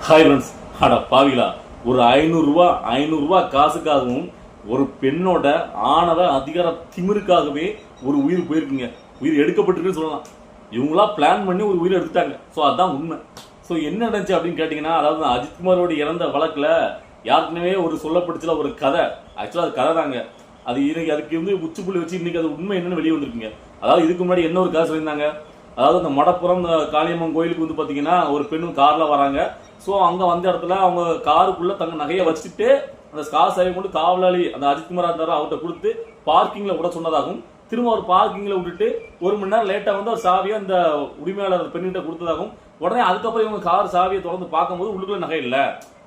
Hi friends, அட பாவிகளா, ஒரு 500 ரூபா காசுக்காகவும் ஒரு பெண்ணோட ஆணவ அதிகார திமிருக்காகவே ஒரு உயிர் போயிருக்குங்க. உயிர் எடுக்கப்பட்டிருக்குன்னு சொல்லலாம். இவங்களா பிளான் பண்ணி ஒரு உயிரை எடுத்துட்டாங்க. ஸோ அதுதான் உண்மை. ஸோ என்ன நடந்துச்சு அப்படின்னு கேட்டிங்கன்னா, அதாவது அஜித்குமாரோட இறந்த வழக்கில் யாருக்குனவே ஒரு சொல்லப்பட்டுச்சுல ஒரு கதை. ஆக்சுவலாக அது கதை தாங்க. அது இன்னைக்கு அதுக்கு வந்து உச்சிப்புள்ளி வச்சு இன்னைக்கு அது உண்மை என்னன்னு வெளியே வந்திருக்குங்க. அதாவது இதுக்கு முன்னாடி என்ன ஒரு கதை சொல்லியிருந்தாங்க. அதாவது இந்த மடப்புறம் காளியம்மன் கோயிலுக்கு வந்து பார்த்தீங்கன்னா ஒரு பெண்ணும் காரில் வராங்க. ஸோ அங்கே வந்த இடத்துல அவங்க காருக்குள்ளே தங்க நகையை வச்சுட்டு அந்த கார் சேவை கொண்டு காவலாளி அந்த அஜித்குமார் இருந்தாரோ அவர்கிட்ட கொடுத்து பார்க்கிங்கில் விட சொன்னதாகவும், திரும்ப ஒரு பார்க்கிங்கில் விட்டுட்டு 1 மணி நேரம் லேட்டாக வந்து அவர் சாவியை அந்த உரிமையாளர் பெண்ணிட்ட கொடுத்ததாகவும், உடனே அதுக்கப்புறம் இவங்க கார் சாவியை திறந்து பார்க்கும்போது உள்ளுக்குள்ள நகை இல்லை.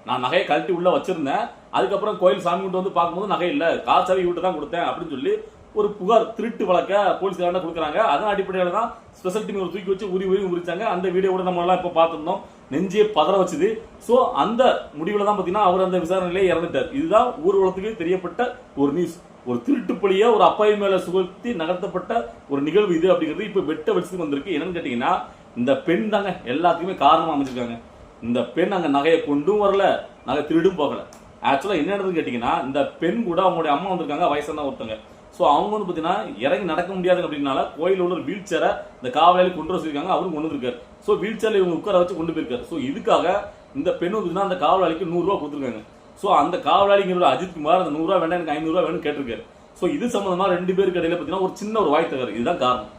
நான் நகையை கழட்டி உள்ள வச்சிருந்தேன், அதுக்கப்புறம் கோயில் சாமி கொண்டு வந்து பார்க்கும்போது நகை இல்லை, கார் சாவி விட்டு தான் கொடுத்தேன் அப்படின்னு சொல்லி ஒரு புகார் திருட்டு வழக்க போலீஸ்காரங்க கொடுக்குறாங்க. அதன் அடிப்படையில் தான் ஸ்பெஷல் டீம் ஒரு தூக்கி வச்சு உரிச்சாங்க. அந்த வீடியோட நம்ம எல்லாம் இப்போ பார்த்துருந்தோம். நெஞ்சே பதற வச்சுது. ஸோ அந்த முடிவில் தான் பார்த்தீங்கன்னா அவர் அந்த விசாரணையிலே இறந்துட்டார். இதுதான் ஊர்வலத்துக்கு தெரியப்பட்ட ஒரு நியூஸ். ஒரு திருட்டு பழியா ஒரு அப்பாவி மேல சுகத்தி நகர்த்தப்பட்ட ஒரு நிகழ்வு இது அப்படிங்கிறது இப்போ வெட்ட வச்சு வந்திருக்கு. என்னன்னு கேட்டீங்கன்னா, இந்த பெண் தாங்க எல்லாத்துக்குமே காரணமா அமைச்சிருக்காங்க. இந்த பெண் அங்க நகையை கொண்டும் வரல, நகை திருடும் போகல. ஆக்சுவலா என்ன நடந்ததுன்னு கேட்டீங்கன்னா, இந்த பெண் கூட அவங்களுடைய அம்மா வந்திருக்காங்க, வயசான ஒருத்தங்க. ஸோ அவங்க வந்து பார்த்தீங்கன்னா இறங்கி நடக்க முடியாது அப்படின்னால கோயிலில் உள்ள ஒரு வீல் சேரை இந்த காவலாளி கொண்டு வர சொல்லியிருக்காங்க. அவரும் கொண்டு வந்திருக்காரு. ஸோ வீல் சேரில் இவங்க உட்கார வச்சு கொண்டு போயிருக்காரு. ஸோ இதுக்காக இந்த பெண் வந்து அந்த காவலாளிக்கு 100 ரூபா கொடுத்துருக்காங்க. ஸோ அந்த காவலாளிங்கிற அஜித்குமார் அந்த 100 ரூபா வேண்டாம், எனக்கு 500 ரூபா வேணும்னு கேட்டிருக்காரு. ஸோ இது சம்பந்தமா 2 பேருக்கு இடையில பார்த்தீங்கன்னா ஒரு சின்ன ஒரு வாய் தகராறு. இதுதான் காரணம்.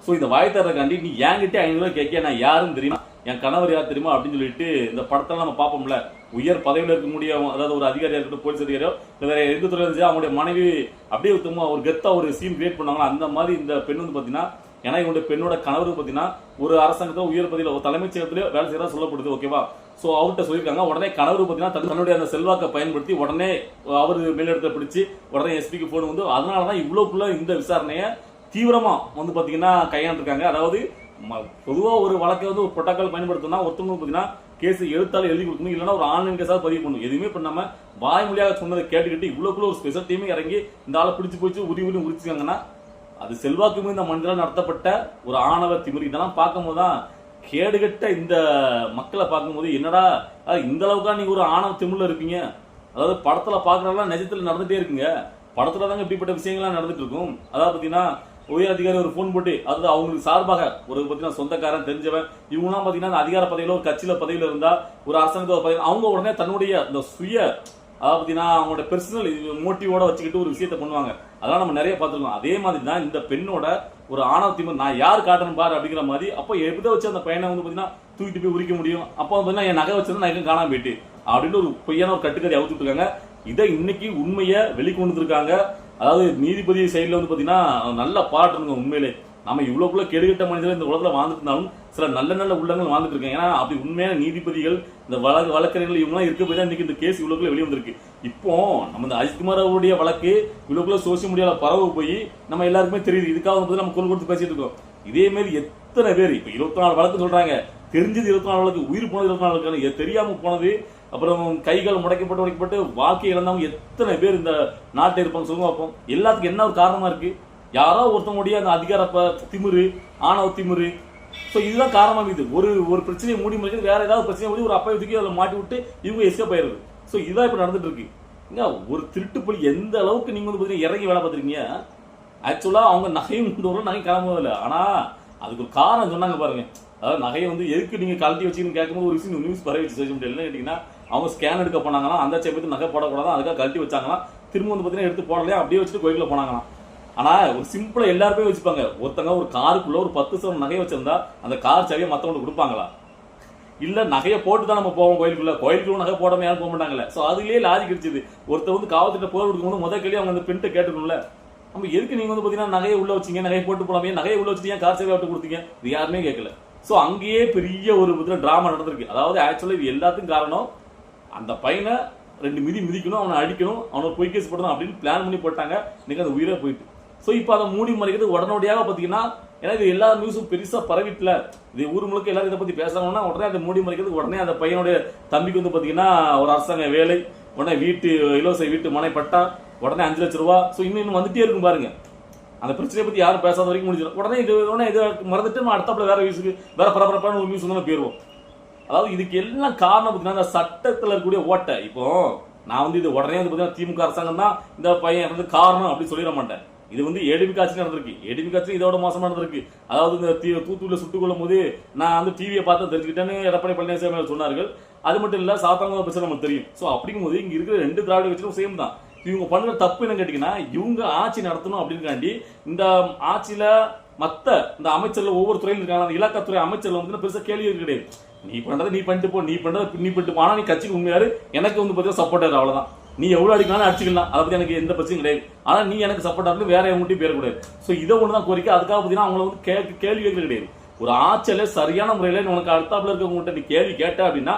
ஸோ இந்த வாய் தகராறுக்காண்டி நீ என்கிட்ட 500 ரூபா கேட்க, நான் யாருன்னு தெரியுமா, என் கணவர் யார் தெரியுமா அப்படின்னு சொல்லிட்டு இந்த படத்தெல்லாம் நம்ம பார்ப்போம்ல. உயர் பதவியில் இருக்க முடியும், அதாவது ஒரு அதிகாரியா இருக்கட்டும், போலீஸ் அதிகாரியோ வேற எந்த துறையில இருந்துச்சு, அவங்களுடைய மனைவி அப்படியே ஒரு கெத்தா ஒரு சீன் கிரியேட் பண்ணாங்களா, அந்த மாதிரி இந்த பெண் வந்து பாத்தீங்கன்னா, ஏன்னா இவங்களுடைய பெண்ணோட கணவருக்கு பாத்தீங்கன்னா ஒரு அரசாங்கத்துல உயர் பதவியில் ஒரு தலைமைச் செயலத்திலே வேலை செய்யறதா சொல்லப்படுது. ஓகேவா? ஸோ அவர்கிட்ட சொல்லியிருக்காங்க. உடனே கணவர் பார்த்தீங்கன்னா தன்னுடைய அந்த செல்வாக்கை பயன்படுத்தி உடனே அவர் மேலிடத்தை பிடிச்சி உடனே எஸ்பிக்கு போன் வந்து, அதனாலதான் இவ்வளவுக்குள்ள இந்த விசாரணையை தீவிரமா வந்து பாத்தீங்கன்னா கையாண்டிருக்காங்க. அதாவது பொதுவா ஒரு வழக்கை வந்து ஒரு புரோட்டோகால் பயன்படுத்தினா ஒருத்தவங்க பாத்தீங்கன்னா கேஸ் எழுத்தால எழுதி கொடுக்கணும், இல்லைன்னா ஒரு ஆன்லைன் கேஸாக பதிவு பண்ணணும். எதுவுமே பண்ணாம வாய்மொழியாக சொன்னதை கேட்டுக்கிட்டு இவ்வளவுக்குள்ள ஒரு ஸ்பெஷல் டீமே இறங்கி இந்த ஆளை பிடிச்சு போச்சு உரிச்சிருக்காங்கன்னா, அது செல்வாக்கு மீது இந்த மனிதரால் நடத்தப்பட்ட ஒரு ஆணவ திமிரி. இதெல்லாம் பார்க்கும்போது தான் கேடுகட்ட இந்த மக்களை பார்க்கும்போது என்னடா இந்த அளவுக்கா நீங்க ஒரு ஆணவ திமிரில் இருப்பீங்க. அதாவது படத்துல பாக்குறதெல்லாம் நிஜத்துல நடந்துட்டே இருக்குங்க. படத்துல தாங்க இப்படிப்பட்ட விஷயங்கள்லாம் நடந்துட்டு இருக்கும். அதாவது பாத்தீங்கன்னா உயர் அதிகாரி ஒரு போன் போட்டு, அதாவது அவங்களுக்கு சார்பாக ஒரு பார்த்தீங்கன்னா சொந்தக்காரன் தெரிஞ்சவன் இவங்கலாம் பார்த்தீங்கன்னா அதிகார பதவியில ஒரு கட்சியில பதவியில இருந்தா ஒரு அரசாங்கத்தோட பதவி அவங்க உடனே தன்னுடைய இந்த சுய அதாவது பார்த்தீங்கன்னா அவங்களோட பெர்சனல் மோட்டிவோட வச்சுக்கிட்டு ஒரு விஷயத்த பண்ணுவாங்க. அதெல்லாம் நம்ம நிறைய பார்த்துருக்கோம். அதே மாதிரி தான் இந்த பெண்ணோட ஒரு ஆணவ திமிர், நான் யார் காட்டுறேன் பாரு அப்படிங்கிற மாதிரி. அப்போ எப்படி வச்சு அந்த பையனை வந்து பார்த்தீங்கன்னா தூக்கிட்டு போய் உரிக்க முடியும். அப்போ பார்த்தீங்கன்னா என் நகை வச்சிருந்தா நான் எதுவும் காணாம போயிட்டு அப்படின்னு ஒரு பொய்யான ஒரு கட்டுக்கதை அவுத்துட்டு இருக்காங்க. இதை இன்னைக்கு உண்மையை வெளிக்கொண்டு இருக்காங்க. அதாவது நீதிபதி சைட்ல வந்து பாத்தீங்கன்னா நல்ல பாராட்டணுங்க. உண்மையிலே நம்ம இவ்வளவுக்குள்ள கெடுகிட்ட மனிதர்கள் இந்த உலகத்துல வாழ்ந்துட்டு இருந்தாலும் சில நல்ல நல்ல உள்ளங்கள் வாழ்ந்துட்டு இருக்காங்க. ஏன்னா அப்படி உண்மையான நீதிபதிகள் இந்த வழக்கறிஞர்கள் இவங்கலாம் இருக்க போய் தான் இன்னைக்கு இந்த கேஸ் இவ்வளவுக்குள்ள வெளியே வந்திருக்கு. இப்போ நம்ம இந்த அஜித்குமார் அவருடைய வழக்கு இவ்வளவுக்குள்ள சோசியல் மீடியால பரவு போய் நம்ம எல்லாருக்குமே தெரியுது. இதுக்காக வந்து நம்ம குரல் கொடுத்து பேசிட்டு இருக்கோம். இதே மாதிரி எத்தனை பேர் இப்ப 24 வழக்கு சொல்றாங்க. தெரிஞ்சது 24 வழக்கு, உயிர் போனது 24 வழக்கு, தெரியாம போனது, அப்புறம் கைகள் உடைக்கப்பட்டு வாழ்க்கை இழந்தவங்க எத்தனை பேர் இந்த நாட்டை இருப்பாங்க சொல்லுங்க பார்ப்போம். எல்லாத்துக்கும் என்ன ஒரு காரணமா இருக்கு? யாரோ ஒருத்தவங்களுடைய அந்த அதிகார திமிரு, ஆணவ திமிரு. ஸோ இதுதான் காரணமா இது. ஒரு பிரச்சனையை மூடி முடிக்கிறது, வேற ஏதாவது பிரச்சனை மூடி ஒரு அப்பா தூக்கி அதில் மாட்டி விட்டு இவங்க எஸ்கேப் ஆயிடுது. ஸோ இதுதான் இப்ப நடந்துட்டு இருக்கு. ஒரு திருட்டு புலி எந்த அளவுக்கு நீங்க வந்து பார்த்தீங்கன்னா இறங்கி வேலை பார்த்துருக்கீங்க. ஆக்சுவலா அவங்க நகையும் கொண்டு வரும், நகை கிளம்புவதில்லை. ஆனா அதுக்கு ஒரு காரணம் சொன்னாங்க பாருங்க. அதாவது நகையை வந்து எதுக்கு நீங்க கழட்டி வச்சுன்னு கேட்கும்போது ஒரு விஷயம் நியூஸ் பரவிச்சு சோசியல் மீடியாவில். கேட்டீங்கன்னா அவங்க ஸ்கேன் எடுக்க போனாங்கன்னா அந்த சேப்பத்து நகை போடக்கூடாது, அதுக்காக கழட்டி வச்சாங்களாம். திரும்ப வந்து பார்த்தீங்கன்னா எடுத்து போடலையா, அப்படியே வச்சுட்டு கோயிலுக்குள்ள போனாங்களாம். ஆனா ஒரு சிம்பிளா எல்லாருமே வச்சுப்பாங்க. ஒருத்தங்க ஒரு காருக்குள்ள ஒரு 10 சவரன் நகையை வச்சிருந்தா அந்த கார் சாவியை மற்றவங்களுக்கு கொடுப்பாங்களா? இல்ல நகையை போட்டு தான் நம்ம போவோம் கோயிலுக்குள்ள நகை போடாம யாரும் போக மாட்டாங்கல்ல. ஸோ அதுலயே லாஜிக் கிடைச்சது. ஒருத்தர் வந்து காவல்துறை போர் கொடுக்கும்போது முதல் கேள்வி அவங்க அந்த பெண்கிட்ட கேட்டுக்கணும்ல, நம்ம எதுக்கு நீங்க வந்து பாத்தீங்கன்னா நகையை உள்ள வச்சீங்க, நகையை போட்டு போலாமே, நகையை உள்ள வச்சுட்டீங்க, கார் சேவை விட்டு கொடுத்தீங்க, இது யாருமே கேட்கல. ஸோ அங்கேயே பெரிய ஒரு டிராமா நடந்திருக்கு. அதாவது ஆக்சுவலா இது எல்லாத்துக்கும் காரணம் அந்த பையனை 2 மிதிக்கணும், அவனை அடிக்கணும், அவனை பொய் கேஸ் போடணும் அப்படின்னு பிளான் பண்ணி போட்டாங்க. இன்னைக்கு அந்த உயிரை போயிட்டு. ஸோ இப்போ அதை மூடி மறைக்கிறது உடனடியாக பார்த்தீங்கன்னா, ஏன்னா இது எல்லா நியூஸும் பெருசா பரவிட்டுல, இது ஊர் முழுக்க எல்லாரும் இதை பத்தி பேசணும்னா உடனே அதை மூடி மறைக்கிறது. உடனே அந்த பையனுடைய தம்பிக்கு வந்து பாத்தீங்கன்னா ஒரு அரசாங்க வேலை, உடனே இலவச வீட்டு மனை பட்டா, உடனே 5 லட்சம் ரூபாய். ஸோ இன்னும் வந்துட்டே இருக்கும் பாருங்க. அந்த பிரச்சனையை பத்தி யாரும் பேசாத வரைக்கும் முடிஞ்சிடும். உடனே இதை மறந்துட்டு நம்ம அடுத்தாப்புல வேற பரபரப்பான ஒரு நியூஸ் வந்து போயிருவோம். அதாவது இதுக்கு எல்லாம் காரணம் பார்த்தீங்கன்னா இந்த சட்டத்தில் இருக்கக்கூடிய ஓட்டை. இப்போ நான் வந்து இது உடனே வந்து பார்த்தீங்கன்னா திமுக அரசாங்கம் தான் இந்த பையன் வந்து காரணம் அப்படின்னு சொல்லிட மாட்டேன். இது வந்து ஏடிபி காட்சி நடந்திருக்கு. ஏடிபி காட்சி இதோட மோசமா நடந்திருக்கு. அதாவது இந்த தூத்துக்குடியில சுட்டுக் கொள்ளும் போது நான் வந்து டிவியை பார்த்து தெரிஞ்சுக்கிட்டேன்னு எடப்பாடி பழனிசாமி சொன்னார்கள். அது மட்டும் இல்ல சாத்தாங்க பிரச்சனை நமக்கு தெரியும். ஸோ அப்படிங்கும்போது இங்க இருக்கிற 2 திராவிட கட்சியும் சேம் தான். இவங்க பண்ற தப்பு என்ன கேட்டீங்கன்னா, இவங்க ஆட்சி நடத்தணும் அப்படின்னுக்காண்டி இந்த ஆட்சியில மத்த இந்த அமைச்சர்ல ஒவ்வொரு துறையில் இருக்காங்க. அந்த இலாக்காத்துறை அமைச்சர்ல வந்து பெருசா கேள்வி கிடையாது. நீ பண்றதை நீ பண்ணிட்டு போ, நீ பண்றதை நீ பண்ணிட்டு போ. ஆனா நீ கட்சிக்கு உண்மையாரு எனக்கு வந்து பார்த்தீங்கன்னா சப்போர்ட்டர், அவ்வளவுதான். நீ எவ்வளவு அடிக்கலாம் அடிச்சுக்கலாம், அதை பத்தி எனக்கு எந்த பிரச்சனையும் கிடையாது. ஆனா நீ எனக்கு சப்போர்ட்டா இருந்து வேற எவங்கள்ட்டையும் பேரக்கூடாது. ஸோ இதை ஒண்ணுதான் கோரிக்கை. அதுக்காக பார்த்தீங்கன்னா அவங்கள வந்து கேள்வி கேட்கறது கிடையாது. ஒரு ஆட்சியில சரியான முறையில உனக்கு அடுத்தாப்புல இருக்கவங்ககிட்ட நீ கேள்வி கேட்ட அப்படின்னா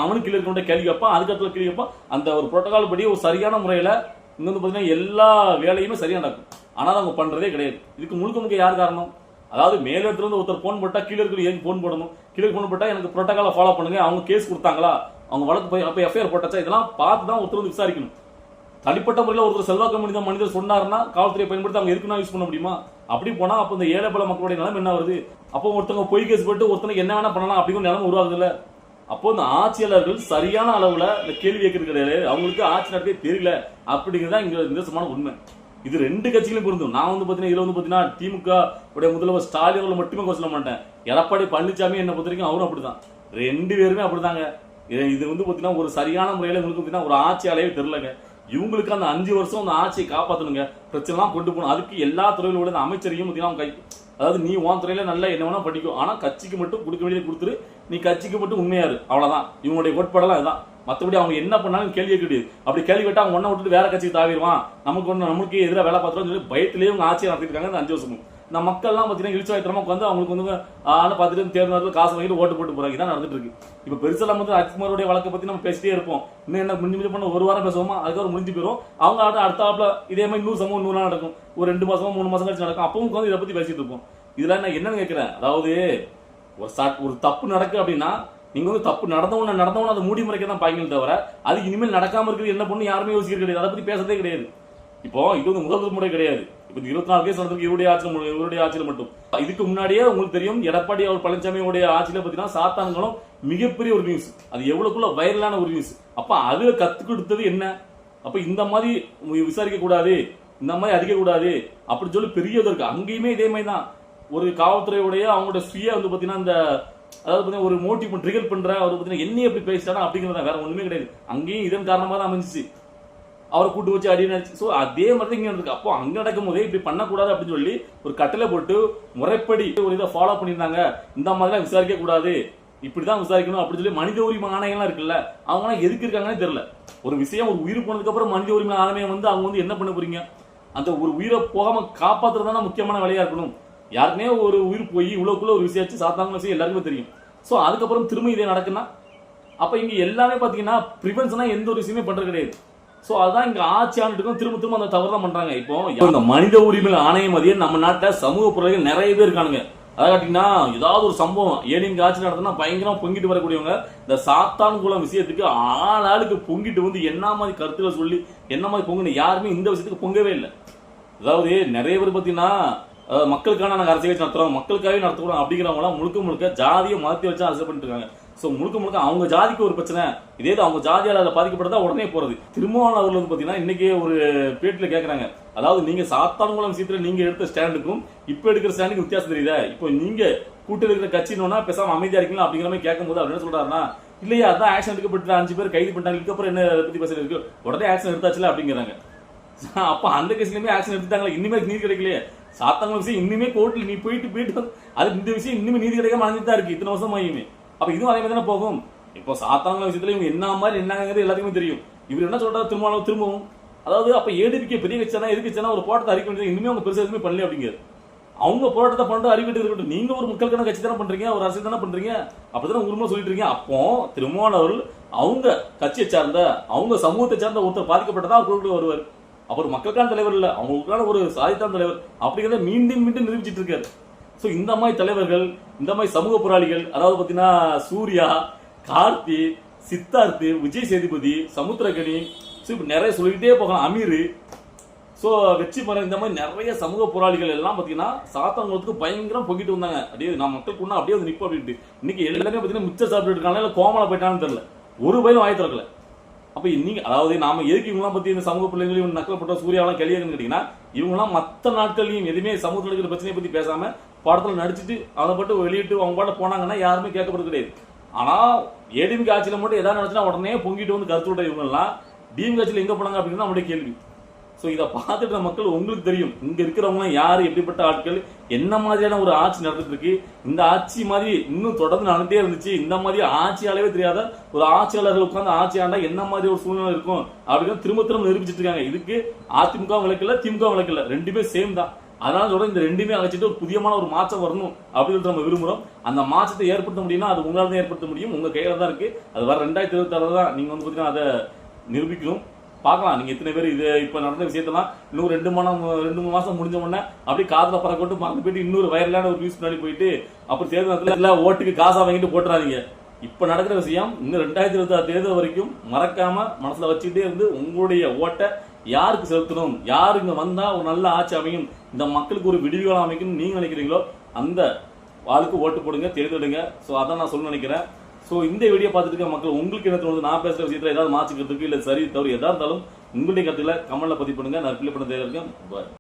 அவனுக்கு இருக்கவங்க கேள்வி கேட்பான், அதுக்கப்புறம் கேள்வி கேட்பான். அந்த ஒரு புரோட்டோகால் படி ஒரு சரியான முறையில இங்க வந்து பாத்தீங்கன்னா எல்லா வேலையுமே சரியா நடக்கும். ஆனா அவங்க பண்றதே கிடையாது. இதுக்கு முழுக்க யார் காரணம்? அதாவது மேலிடத்துல இருந்து ஒருத்தர் போன் போட்டா கீழே இருக்கிற ஏன் போன் போடணும், கீழே போன் போட்டா எனக்கு புரோட்டோகாலை ஃபாலோ பண்ணுங்க, அவங்க கேஸ் கொடுத்தாங்களா, அவங்க வழக்கு போய் அப்ப எஃப்ஐஆர் போட்டாச்சா, இதெல்லாம் பார்த்து தான் ஒருத்தர் வந்து விசாரிக்கணும். தனிப்பட்ட முறையில் ஒருத்தர் செல்வாக்கு மனிதர் சொன்னாருன்னா காவல்துறையை பயன்படுத்தி அவங்க எதுக்குன்னா யூஸ் பண்ண முடியுமா? அப்படி போனா அப்ப இந்த ஏழை பல மக்களுடைய நிலைமை என்ன வருது? அப்போ ஒருத்தவங்க பொய் கேஸ் போட்டு ஒருத்தனுக்கு என்ன வேணா பண்ணலாம் அப்படிங்கிற நிலைமை உருவாகுது இல்ல. அப்போ இந்த ஆட்சியாளர்கள் சரியான அளவுல இந்த கேள்வி கேட்கறது கிடையாது, அவங்களுக்கு ஆட்சி நடத்தவே தெரியல அப்படிங்கிறதா இங்க நிதர்சனமான உண்மை. இது 2 கட்சிகளும் பொருந்தும். நான் வந்து பாத்தீங்கன்னா இதுல வந்து பாத்தீங்கன்னா திமுக உடைய முதல்வர் ஸ்டாலின் அவர்கள் மட்டுமே சொல்ல மாட்டேன். எடப்பாடி பழனிசாமி என்ன பொறுத்த வரைக்கும் அவரும் அப்படிதான். 2 பேருமே அப்படிதாங்க. இது வந்து பாத்தீங்கன்னா ஒரு சரியான முறையில உங்களுக்கு பாத்தீங்கன்னா ஒரு ஆட்சியாளவே தெரியலங்க. இவங்களுக்கு அந்த 5 வருஷம் அந்த ஆட்சியை காப்பாற்றணுங்க, பிரச்சனை எல்லாம் கொண்டு போகணும். அதுக்கு எல்லா துறையில உள்ள அமைச்சரையும் கை, அதாவது நீ உன் துறையில நல்லா என்ன வேணா படிக்கும், ஆனா கட்சிக்கு மட்டும் கொடுக்க வேண்டியதை கொடுத்துரு, நீ கட்சிக்கு மட்டும் உண்மையாரு, அவ்வளவுதான். இவங்களுடைய கோட்பாடெல்லாம் இதுதான். மற்றபடி அவங்க என்ன பண்ணாலும் கேள்வி கிடையாது. அப்படி கேள்வி கேட்டா அவங்க ஒன்ன விட்டுட்டு வேற கட்சிக்கு தாவிடுவான், நமக்கு எதிராக வேலை பார்த்துருவோம் சொல்லி பயத்திலேயே அவங்க ஆட்சியை நடத்திருக்காங்க இந்த 5 வருஷமும். இந்த மக்கள் எல்லாம் பாத்தீங்கன்னா இழிச்சாயத்தனமா வந்து அவங்களுக்கு வந்து பார்த்துட்டு தேர்தல் காசு வாங்கிட்டு ஓட்டு போட்டு போறாங்க. இதான் நடந்துட்டு இருக்கு. இப்ப பெருசெல்லாம் வந்து அஜித்குமாரோட வழக்கை பத்தி நம்ம பேசிட்டே இருப்போம். இன்னும் என்ன முடிஞ்சு பண்ண 1 வாரம் பேசுவோமா, அதுக்கப்புறம் முடிஞ்சு போயிடும். அவங்க அடுத்தாப்புல இதே மாதிரி 100 சம்பவம் 100 நாள் நடக்கும், ஒரு 2 மாசமோ 3 மாசம் கழிச்சு நடக்கும். அப்பவும் வந்து இதை பத்தி பேசிட்டு இருப்போம். இதுல நான் என்னன்னு கேட்கிறேன், அதாவது ஒரு தப்பு நடக்கு அப்படின்னா நீங்க வந்து தப்பு நடந்தவன அதை மூடி முறைக்க தான் பாய்கள் தவிர அது இனிமேல் நடக்காம இருக்கிறது என்ன பண்ணு யாருமே யோசிக்கிறது கிடையாது, அதை பத்தி பேசதே கிடையாது. இப்போ இது வந்து முதல் முறை கிடையாது. இப்போ 24 கேஸ் நடந்திருக்கு இவருடைய ஆட்சியில மட்டும். இதுக்கு முன்னாடியே உங்களுக்கு தெரியும் எடப்பாடி பழனிசாமியோடைய ஆட்சியில பாத்தீங்கன்னா சாத்தான்களும் மிகப்பெரிய ஒரு நியூஸ், அது எவ்வளவுக்குள்ள வைரலான ஒரு நியூஸ். அப்ப அதுல கத்து கொடுத்தது என்ன? அப்ப இந்த மாதிரி விசாரிக்க கூடாது, இந்த மாதிரி அடிக்க கூடாது அப்படின்னு சொல்லி பெரியது இருக்கு. அங்கேயுமே இதே மாதிரி தான் ஒரு காவல்துறையுடைய அவங்களோட சுய வந்து பாத்தீங்கன்னா இந்த அதாவது பாத்தீங்கன்னா ஒரு மோட்டிவ் ட்ரிகர் பண்ற அவர் பாத்தீங்கன்னா என்ன எப்படி பேசிட்டானா அப்படிங்கிறத வேற ஒண்ணுமே கிடையாது. அங்கேயும் இதன் காரணமா தான் அமைஞ்சிச்சு, அவரை கூட்டு வச்சு அடி நடிச்சு. ஸோ அதே மாதிரி இங்க நடந்திருக்கு. அப்போ அங்க நடக்கும் போதே இப்படி பண்ணக்கூடாது அப்படின்னு சொல்லி ஒரு கட்டளை போட்டு முறைப்படி ஒரு இதை ஃபாலோ பண்ணியிருந்தாங்க. இந்த மாதிரிலாம் விசாரிக்க கூடாது, இப்படிதான் விசாரிக்கணும் அப்படின்னு சொல்லி மனித உரிமை ஆணையம்லாம் இருக்குல்ல, அவங்க எதுக்கு இருக்காங்கன்னு தெரியல. ஒரு விஷயம் ஒரு உயிர் போனதுக்கு அப்புறம் மனித உரிமை ஆணையம் வந்து அவங்க வந்து என்ன பண்ண போறீங்க? அந்த ஒரு உயிரை போகாம காப்பாத்துறதுதான முக்கியமான வேலையா இருக்கணும். யாருக்குனே ஒரு உயிர் போய் இவ்வளவுக்குள்ள ஒரு விஷயம் சாத்தாங்க விஷயம் எல்லாருக்குமே தெரியும். ஸோ அதுக்கப்புறம் திரும்ப இதே நடக்குன்னா அப்ப இங்க எல்லாமே பாத்தீங்கன்னா பிரிவென்ஷனா எந்த ஒரு விஷயமே பண்றது கிடையாது. சோ அதான் இங்க ஆட்சி ஆண்டுக்கும் திரும்ப அந்த தவறு தான் பண்றாங்க. இப்போ இந்த மனித உரிமை ஆணையம் மதிய நம்ம நாட்டில் சமூக பொருளைகள் நிறைய பேர் இருக்கானுங்க. அதை காட்டிங்கன்னா ஏதாவது ஒரு சம்பவம் ஏடிஎம்கே ஆட்சி நடத்தினா பயங்கரமா பொங்கிட்டு வரக்கூடியவங்க இந்த சாத்தான்குளம் விஷயத்துக்கு ஆளுக்கு பொங்கிட்டு வந்து என்ன மாதிரி கருத்துக்களை சொல்லி என்ன மாதிரி பொங்குன்னு யாருமே இந்த விஷயத்துக்கு பொங்கவே இல்லை. அதாவது நிறைய பேர் பாத்தீங்கன்னா மக்களுக்கான நாங்கள் அரசியல் நடத்துறோம், மக்களுக்காகவே நடத்துறோம் அப்படிங்கிறவங்களாம் முழுக்க ஜாதியை மாற்றி வச்சு அரசியல் பண்ணிட்டு இருக்காங்க. ஸோ முழுக்க அவங்க ஜாதிக்கு ஒரு பிரச்சனை, இதே அவங்க ஜாதியால் அதை பாதிக்கப்பட்டதா உடனே போறது. திருமாவளவன் அவர்கள் வந்து பாத்தீங்கன்னா இன்னைக்கு ஒரு பேட்டில் கேட்கறாங்க, அதாவது நீங்க சாத்தான்குளம் விஷயத்துல நீங்க எடுத்த ஸ்டாண்டுக்கும் இப்ப எடுக்கிற ஸ்டாண்டுக்கு வித்தியாசம் தெரியுதா? இப்போ நீங்க கூட்டத்தில் இருக்கிற கட்சினோன்னா பேசாம அமைதியா இருக்கீங்களா அப்படிங்கிற மாதிரி கேட்கும்போது அவர் என்ன சொல்றாருன்னா, இல்லையா அதான் ஆக்ஷன் எடுக்கப்பட்டு 5 பேர் கைது பண்ணிட்டாங்க, இதுக்கப்புறம் என்ன பத்தி பேசுறது இருக்கு, உடனே ஆக்ஷன் எடுத்தாச்சுல அப்படிங்கிறாங்க. அப்ப அந்த கேஸ்லயுமே ஆக்ஷன் எடுத்துட்டாங்களா? இனிமே நீதி கிடைக்கலையே. சாத்தான்குளம் விஷயம் இன்னுமே கோர்ட்ல நீ போயிட்டு அது இந்த விஷயம் இன்னுமே நீதி கிடைக்காம அணைஞ்சுதான் இருக்கு இத்தனை வருஷம் ஆகியுமே. அப்ப இதுவும் அதே மாதிரி தானே போகும். இப்போ சாத்தான்குளம் விஷயத்துல இவங்க என்ன மாதிரி என்னங்கிறது எல்லாத்துக்குமே தெரியும். இவர் என்ன சொல்றாரு திரும்பவும், அதாவது அப்ப ஏடிபிக்கு பெரிய கட்சினா எதுக்குச்சுன்னா ஒரு போராட்டத்தை அறிக்கை வேண்டியது இன்னுமே அவங்க பெருசா எதுவுமே பண்ணல அப்படிங்கிறது. அவங்க போராட்டத்தை பண்ற அறிவிட்டு இருக்கட்டும், நீங்க ஒரு மக்களுக்கான கட்சி தானே பண்றீங்க, ஒரு அரசியல் தானே பண்றீங்க, அப்படிதான் உரிமை சொல்லிட்டு இருக்கீங்க. அப்போ திருமாவளவர்கள் அவங்க கட்சியை சார்ந்த அவங்க சமூகத்தை சார்ந்த ஒருத்தர் பாதிக்கப்பட்டதா அவர் வருவார். அவர் மக்களுக்கான தலைவர் இல்ல, அவங்களுக்கான ஒரு சாதித்தான் தலைவர் அப்படிங்கிறத மீண்டும் நிரூபிச்சிட்டு இருக்காரு. ஸோ இந்த மாதிரி தலைவர்கள், இந்த மாதிரி சமூக போராளிகள், அதாவது பார்த்தீங்கன்னா சூர்யா, கார்த்தி, சித்தார்த்து, விஜய் சேதுபதி, சமுத்திரகனி, ஸோ இப்போ நிறைய சொல்லிக்கிட்டே போகலாம், அமீர். ஸோ வச்சு பாருங்க, இந்த மாதிரி நிறைய சமூக போராளிகள் எல்லாம் பார்த்தீங்கன்னா சாத்தான்குளத்துக்கு பயங்கரம் போக்கிட்டு வந்தாங்க. அப்படியே நான் மக்களுக்கு ஒன்றா அப்படியே வந்து நிற்போம் அப்படின்ட்டு. இன்னைக்கு எல்லாமே பார்த்தீங்கன்னா மிச்சம் சாப்பிட்டு இருக்காங்க, இல்லை கோமலா போயிட்டான்னு தெரியல, ஒரு பயிலும் வாய் திறக்கல. அப்ப நீங்க அதாவது நாம எதுக்கு இவங்கலாம் பத்தி இந்த சமூக பிள்ளைங்களையும் நக்கல் பண்ற சூர்யாவெல்லாம் கேள்வியான்னு கேட்டீங்கன்னா, இவங்கலாம் மற்ற நாட்களையும் எதுவுமே சமூகத்தில் இருக்கிற பிரச்சனையை பத்தி பேசாம படத்துல நடிச்சுட்டு அதை பட்டு வெளியிட்டு அவங்க பாட்ட போனாங்கன்னா யாருமே கேட்கப்படுறது கிடையாது. ஆனா ஏடிஎம்கே ஆட்சியில மட்டும் ஏதாவது நடந்துச்சுன்னா உடனே பொங்கிட்டு வந்து கருத்து விட்ட இவங்க எல்லாம் டிஎம்கே ஆட்சியில் எங்க போனாங்க அப்படின்னு நம்மளுடைய கேள்வி. ஸோ இதை பார்த்துட்டு மக்கள் உங்களுக்கு தெரியும் இங்க இருக்கிறவங்க யாரு, எப்படிப்பட்ட ஆட்கள், என்ன மாதிரியான ஒரு ஆட்சி நடந்துட்டு இருக்கு. இந்த ஆட்சி மாதிரி இன்னும் தொடர்ந்து நடந்துட்டே இருந்துச்சு, இந்த மாதிரி ஆட்சியாளவே தெரியாத ஒரு ஆட்சியாளர்கள் உட்கார்ந்து ஆட்சி ஆண்டா என்ன மாதிரி ஒரு சூழ்நிலை இருக்கும் அப்படின்னு திரும்ப திரும்ப நிரூபிச்சிட்டு இருக்காங்க. இதுக்கு அதிமுக விளக்கல, திமுக விளக்கல, ரெண்டுமே சேம் தான். அதனால சொல்ற இந்த ரெண்டுமே அழைச்சிட்டு ஒரு புதியமான ஒரு மாற்றம் வரணும் அப்படின்னு நம்ம விரும்புறோம். அந்த மாற்றத்தை ஏற்படுத்த முடியும்னா அது உங்களால தான் ஏற்படுத்த முடியும், உங்க கையில தான் இருக்கு. அது வர 2026 தான் நீங்க வந்து பாத்தீங்கன்னா அதை நிரூபிக்கணும். பார்க்கலாம் நீங்க எத்தனை பேர் இது இப்ப நடந்த விஷயத்தெல்லாம் இன்னும் 2-3 மாசம் முடிஞ்ச உடனே அப்படியே காதுல பறக்கொண்டு மறந்து போயிட்டு இன்னொரு வைரலான ஒரு நியூஸ் முன்னாடி போயிட்டு அப்புறம் தேர்தல் நேரத்துல ஓட்டுக்கு காசா வாங்கிட்டு போட்டுறாதீங்க. இப்ப நடக்கிற விஷயம் இன்னும் 2026 தேர்தல் வரைக்கும் மறக்காம மனசுல வச்சுக்கிட்டே இருந்து உங்களுடைய ஓட்டை யாருக்கு செலுத்தணும், யாரு இங்க வந்தா ஒரு நல்ல ஆட்சி அமையும், இந்த மக்களுக்கு ஒரு விடிவுகாலம் அமைக்கும் நீங்க நினைக்கிறீங்களோ அந்த ஆளுக்கு ஓட்டு போடுங்க, தேர்ந்தெடுங்க. ஸோ அதான் நான் சொல்ல நினைக்கிறேன். ஸோ இந்த வீடியோ பார்த்துட்டு இருக்க மக்கள் உங்களுக்கு என்ன தோணுது, நான் பேசுற விஷயத்துல ஏதாவது மாற்றிக்கிறதுக்கு இல்லை சரி தவறு எதா இருந்தாலும் உங்களுடைய கருத்துல கமெண்ட்ல பதிவு பண்ணுங்க. நான் ரிப்ளை பண்ண தேவை இருக்கேன். பாய்.